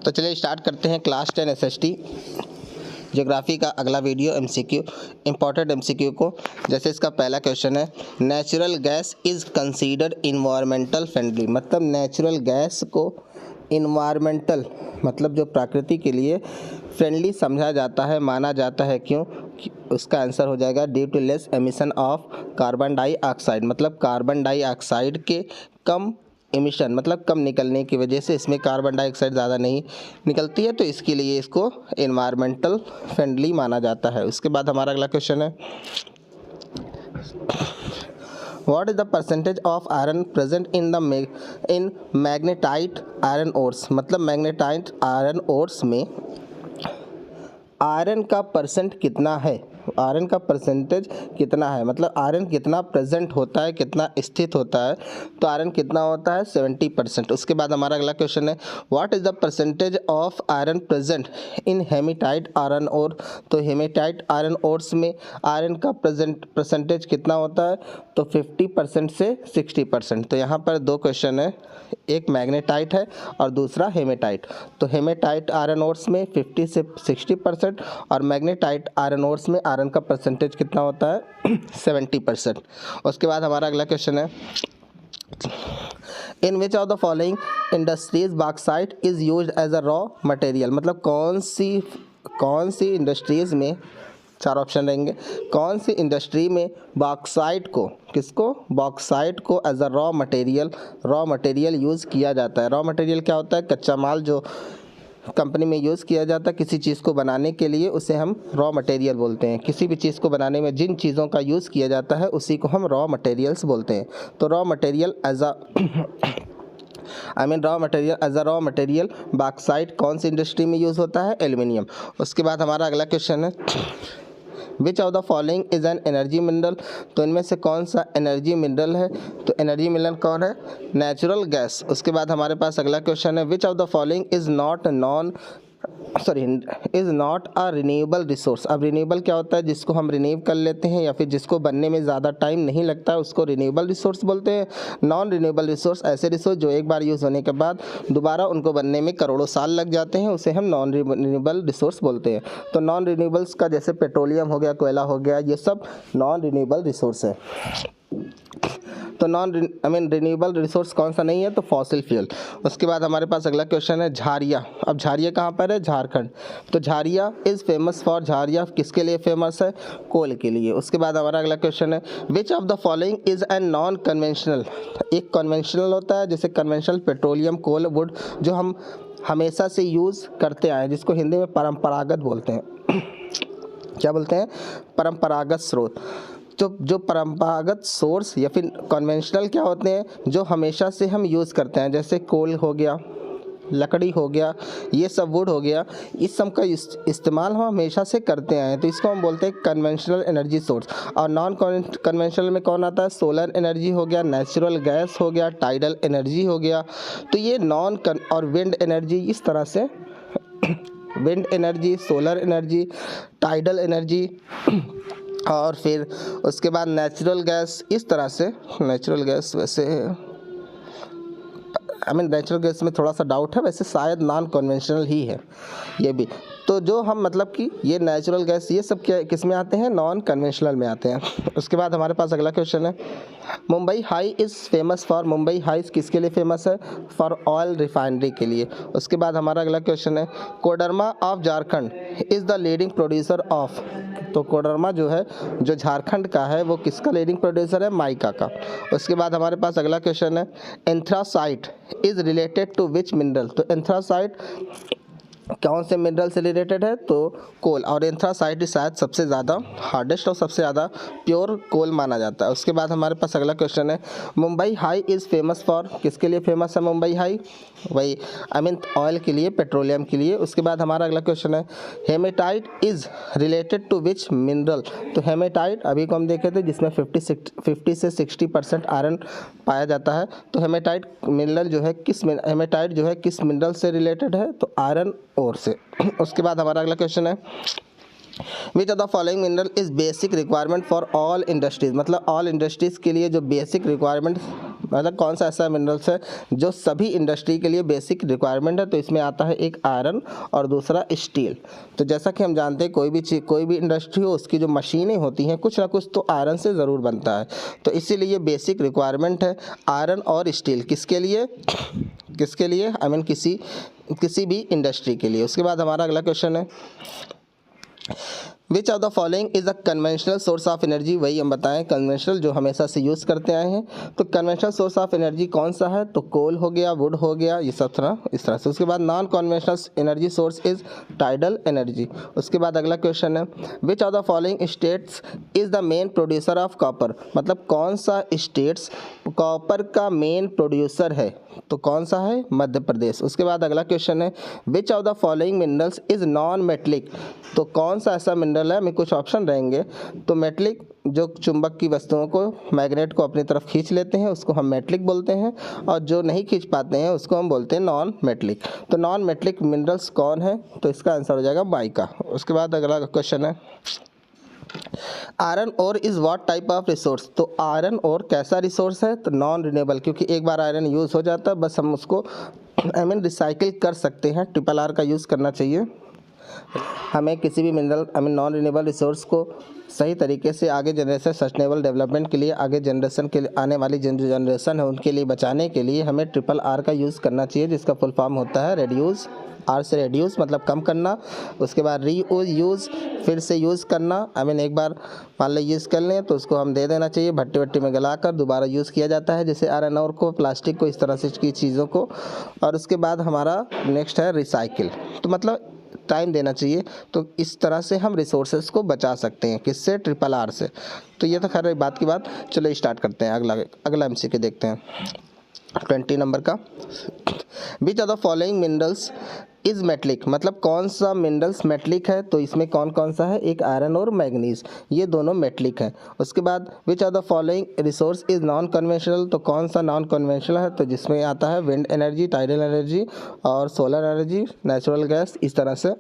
तो चलिए स्टार्ट करते हैं क्लास 10 एसएसटी ज्योग्राफी का अगला वीडियो एमसीक्यू इंपॉर्टेंट एमसीक्यू को। जैसे इसका पहला क्वेश्चन है, natural gas is considered environmental friendly. मतलब नेचुरल गैस को इन्वायरमेंटल मतलब जो प्रकृति के लिए फ्रेंडली समझा जाता है, माना जाता है। क्यों? उसका आंसर हो जाएगा due to less emission of carbon dioxide. मतलब कार्बन डाइऑक्साइड के कम एमिशन मतलब कम निकलने की वजह से इसमें कार्बन डाइऑक्साइड ज़्यादा नहीं निकलती है, तो इसके लिए इसको एनवायरमेंटल फ्रेंडली माना जाता है। उसके बाद हमारा अगला क्वेश्चन है, what is the percentage of iron present in magnetite iron ores. मतलब मैग्नेटाइट आयरन ओर्स में आयरन का परसेंट कितना है, आयरन का परसेंटेज कितना है, मतलब आयरन कितना प्रेजेंट होता है, कितना स्थित होता है। तो आयरन कितना होता है 70%। उसके बाद हमारा अगला क्वेश्चन है, what is the percentage of iron present in hematite iron ore. तो हेमेटाइट आयरन ओर्स में आयरन का परसेंटेज कितना होता है, तो 50% से 60%। तो यहाँ पर दो क्वेश्चन है, एक मैग्नेटाइट है और दूसरा हेमेटाइट। तो हेमेटाइट आयरन ओर्स में 50 से 60% और मैग्नेटाइट आयरन ओर्स में आयरन का परसेंटेज कितना होता है 70%। उसके बाद हमारा अगला क्वेश्चन है, in which of the following industries bauxite is used as a raw material. मतलब कौन सी इंडस्ट्रीज़ में, चार ऑप्शन रहेंगे, कौन सी इंडस्ट्री में बॉक्साइट को बॉक्साइट को as a raw material use किया जाता है। रॉ मटेरियल क्या होता है? कच्चा माल जो कंपनी में यूज़ किया जाता है किसी चीज़ को बनाने के लिए, उसे हम रॉ मटेरियल बोलते हैं। किसी भी चीज़ को बनाने में जिन चीज़ों का यूज़ किया जाता है उसी को हम रॉ मटेरियल्स बोलते हैं। तो raw material as a raw material bauxite कौन सी इंडस्ट्री में यूज़ होता है? एल्युमिनियम। उसके बाद हमारा अगला क्वेश्चन है, which of the following is an energy mineral. तो इनमें से कौन सा एनर्जी मिनरल है? तो एनर्जी मिनरल कौन है? Natural gas. उसके बाद हमारे पास अगला क्वेश्चन है, which of the following is not a renewable resource. अब रिन्यूएबल क्या होता है? जिसको हम रिन्यू कर लेते हैं या फिर जिसको बनने में ज़्यादा टाइम नहीं लगता है उसको रिन्यूएबल रिसोर्स बोलते हैं। नॉन रिन्यूएबल रिसोर्स ऐसे रिसोर्स जो एक बार यूज़ होने के बाद दोबारा उनको बनने में करोड़ों साल लग जाते हैं, उसे हम नॉन रिन्यूएबल रिसोर्स बोलते हैं। तो नॉन रिन्यूएबल्स का जैसे पेट्रोलियम हो गया, कोयला हो गया, ये सब नॉन रिन्यूएबल रिसोर्स है। तो रिन्यूएबल रिसोर्स कौन सा नहीं है? तो फॉसिल फ्यूल। उसके बाद हमारे पास अगला क्वेश्चन है, झारिया। अब झारिया कहाँ पर है? झारखंड। तो झारिया इज़ फेमस फॉर, झारिया किसके लिए फेमस है? कोल के लिए। उसके बाद हमारा अगला क्वेश्चन है, which of the following is an non conventional. एक कन्वेंशनल होता है, जैसे कन्वेंशनल पेट्रोलियम, कोल, वुड, जो हम हमेशा से यूज़ करते आए, जिसको हिंदी में परंपरागत बोलते हैं। क्या बोलते हैं? परंपरागत स्रोत। तो जो परंपरागत सोर्स या फिर कन्वेंशनल क्या होते हैं? जो हमेशा से हम यूज़ करते हैं, जैसे कोल हो गया, लकड़ी हो गया, ये सब वुड हो गया, इस सब का इस्तेमाल हम हमेशा से करते आए हैं, तो इसको हम बोलते हैं कन्वेंशनल एनर्जी सोर्स। और नॉन कन्वेंशनल में कौन आता है? सोलर एनर्जी हो गया, नेचुरल गैस हो गया, टाइडल एनर्जी हो गया। तो ये और विंड एनर्जी, इस तरह से wind energy, solar energy, tidal energy और फिर उसके बाद नेचुरल गैस, इस तरह से नेचुरल गैस, वैसे नेचुरल गैस में थोड़ा सा डाउट है, वैसे शायद नॉन कन्वेंशनल ही है ये भी। तो जो हम मतलब कि ये नेचुरल गैस ये सब क्या किस में आते हैं? नॉन कन्वेंशनल में आते हैं। उसके बाद हमारे पास अगला क्वेश्चन है, Mumbai high is famous for. Mumbai high किसके लिए फेमस है? फॉर ऑयल रिफाइनरी के लिए। उसके बाद हमारा अगला क्वेश्चन है, Koderma of Jharkhand is the leading producer of. तो कोडरमा जो है, जो झारखंड का है, वो किसका लीडिंग प्रोड्यूसर है? माइका का। उसके बाद हमारे पास अगला क्वेश्चन है, anthracite is related to which mineral. तो एंथ्रासाइट कौन से मिनरल से रिलेटेड है? तो कोल। और एंथ्रासाइट शायद सबसे ज़्यादा हार्डेस्ट और सबसे ज़्यादा प्योर कोल माना जाता है। उसके बाद हमारे पास अगला क्वेश्चन है, Mumbai high is famous for. किसके लिए फेमस है मुंबई हाई? वही ऑयल के लिए, पेट्रोलियम के लिए। उसके बाद हमारा अगला क्वेश्चन है, hematite is related to which mineral. तो हेमेटाइट अभी को हम देखे थे जिसमें 50 से 60% आयरन पाया जाता है। तो हेमेटाइट मिनरल जो है हेमेटाइट जो है किस मिनरल से रिलेटेड है? तो आयरन ओर से। उसके बाद हमारा अगला क्वेश्चन है, which of the following mineral is basic requirement for all industries. मतलब ऑल इंडस्ट्रीज़ के लिए जो बेसिक रिक्वायरमेंट मतलब कौन सा ऐसा मिनरल्स है जो सभी इंडस्ट्री के लिए बेसिक रिक्वायरमेंट है, तो इसमें आता है एक आयरन और दूसरा स्टील। तो जैसा कि हम जानते हैं कोई भी इंडस्ट्री हो उसकी जो मशीनें होती हैं कुछ ना कुछ तो आयरन से ज़रूर बनता है, तो इसीलिए बेसिक रिक्वायरमेंट है आयरन और स्टील किसके लिए आई मीन किसी भी इंडस्ट्री के लिए। उसके बाद हमारा अगला क्वेश्चन है which of the following is a conventional source of energy. वही हम बताएं कन्वेंशनल जो हमेशा से यूज़ करते आए हैं, तो कन्वेंशनल सोर्स ऑफ एनर्जी कौन सा है, तो कोल हो गया, वुड हो गया, ये सब तरह इस तरह से। उसके बाद non conventional energy source is tidal energy. उसके बाद अगला क्वेश्चन है which of the following states is the main producer of copper. मतलब कौन सा स्टेट्स कॉपर का मेन प्रोड्यूसर है, तो कौन सा है, मध्य प्रदेश। उसके बाद अगला क्वेश्चन है which of the following minerals is non metallic. तो कौन सा ऐसा मिनरल है, में कुछ ऑप्शन रहेंगे, तो मेटलिक जो चुंबक की वस्तुओं को मैग्नेट को अपनी तरफ खींच लेते हैं उसको हम मेटलिक बोलते हैं, और जो नहीं खींच पाते हैं उसको हम बोलते हैं नॉन मेटलिक। तो नॉन मेटलिक मिनरल्स कौन है, तो इसका आंसर हो जाएगा माइका। उसके बाद अगला क्वेश्चन है iron ore is what type of resource. तो आयरन ओर कैसा रिसोर्स है, तो नॉन रिन्यूएबल, क्योंकि एक बार आयरन यूज़ हो जाता है बस हम उसको रिसाइकिल कर सकते हैं, ट्रिपल आर का यूज़ करना चाहिए। हमें किसी भी मिनरल नॉन रिन्यूएबल रिसोर्स को सही तरीके से आगे जनरेशन सस्टेनेबल डेवलपमेंट के लिए आगे जनरेशन के लिए आने वाली जनरेशन है उनके लिए बचाने के लिए हमें ट्रिपल आर का यूज़ करना चाहिए, जिसका फुल फॉर्म होता है रेड्यूस। आर से रेड्यूस मतलब कम करना, उसके बाद यूज़ फिर से यूज़ करना। एक बार मान लो यूज़ कर लें तो उसको हम दे देना चाहिए, भट्टी वट्टी में गलाकर दोबारा यूज़ किया जाता है, जैसे आयरन ओर को, प्लास्टिक को, इस तरह से की चीज़ों को। और उसके बाद हमारा नेक्स्ट है रिसाइकिल, तो मतलब टाइम देना चाहिए। तो इस तरह से हम रिसोर्सेज को बचा सकते हैं, किससे, ट्रिपल आर से। तो ये तो खैर बात की बात। चलो स्टार्ट करते हैं, अगला एमसीक्यू देखते हैं 20 नंबर का। विच of the following minerals is metallic. मतलब कौन सा मिनरल्स मेटलिक है, तो इसमें कौन कौन सा है, एक आयरन और मैग्नीज, ये दोनों मेटलिक है। उसके बाद which of the following resource is non conventional. तो कौन सा नॉन कन्वेंशनल है, तो जिसमें आता है विंड एनर्जी, टाइडल एनर्जी और सोलर एनर्जी, नेचुरल गैस, इस तरह से।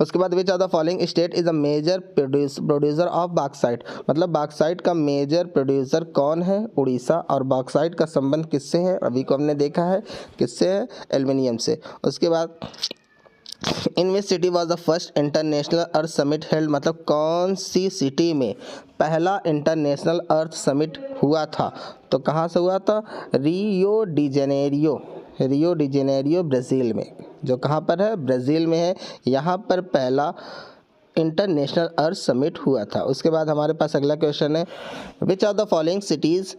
उसके बाद which of the following state is a major producer of bauxite. मतलब बॉक्साइट का मेजर प्रोड्यूसर कौन है, उड़ीसा। और बॉक्साइट का संबंध किससे है, अभी को हमने देखा है, किससे है, एल्युमिनियम से। उसके बाद in which city was the first international earth summit held. मतलब कौन सी सिटी में पहला इंटरनेशनल अर्थ समिट हुआ था, तो कहाँ से हुआ था, रियो डी जेनेरियो ब्राज़ील में, जो कहाँ पर है, ब्राज़ील में है। यहाँ पर पहला इंटरनेशनल अर्थ समिट हुआ था। उसके बाद हमारे पास अगला क्वेश्चन है which of the following cities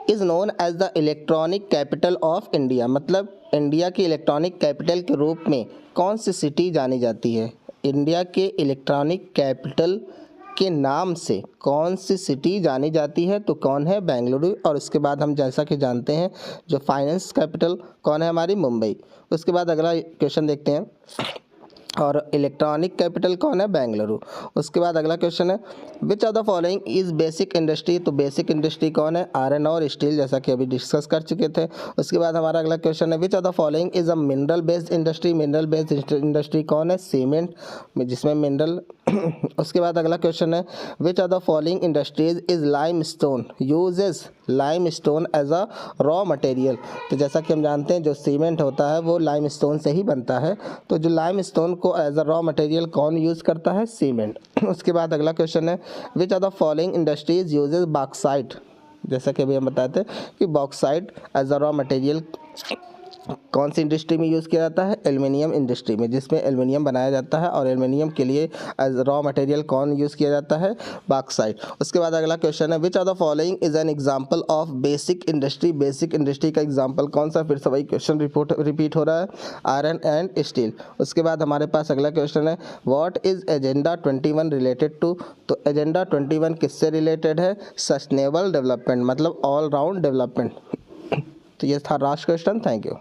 is known as the electronic capital of India. मतलब इंडिया की इलेक्ट्रॉनिक कैपिटल के रूप में कौन सी सिटी जानी जाती है, इंडिया के इलेक्ट्रॉनिक कैपिटल के नाम से कौन सी सिटी जानी जाती है, तो कौन है, बेंगलुरु। और उसके बाद हम जैसा कि जानते हैं जो फाइनेंस कैपिटल कौन है, हमारी मुंबई। उसके बाद अगला क्वेश्चन देखते हैं, और इलेक्ट्रॉनिक कैपिटल कौन है, बेंगलुरु। उसके बाद अगला क्वेश्चन है which of the following is basic industry. तो बेसिक इंडस्ट्री कौन है, आयरन और स्टील, जैसा कि अभी डिस्कस कर चुके थे। उसके बाद हमारा अगला क्वेश्चन है which of the following is a mineral based industry. Mineral based industry कौन है, सीमेंट, जिसमें मिनरल। उसके बाद अगला क्वेश्चन है which of the following industries is limestone uses limestone as a raw material. तो जैसा कि हम जानते हैं जो सीमेंट होता है वो लाइमस्टोन से ही बनता है, तो जो लाइमस्टोन को एज अ रॉ मटेरियल कौन यूज़ करता है, सीमेंट। उसके बाद अगला क्वेश्चन है which of the following industries uses bauxite. जैसा कि अभी हम बताते हैं कि bauxite as a raw material कौन सी इंडस्ट्री में यूज़ किया जाता है, एल्युमिनियम इंडस्ट्री में, जिसमें एल्युमिनियम बनाया जाता है। और एल्युमिनियम के लिए एज रॉ मटेरियल कौन यूज़ किया जाता है, बॉक्साइट। उसके बाद अगला क्वेश्चन है which of the following is an example of basic industry. Basic industry का एग्जांपल कौन सा, फिर से वही क्वेश्चन रिपीट हो रहा है, आयरन एंड स्टील। उसके बाद हमारे पास अगला क्वेश्चन है what is agenda 21 related to. तो एजेंडा 21 किससे रिलेटेड है, सस्टेनेबल डेवलपमेंट, मतलब ऑल राउंड डेवलपमेंट। तो ये था लास्ट क्वेश्चन। Thank you.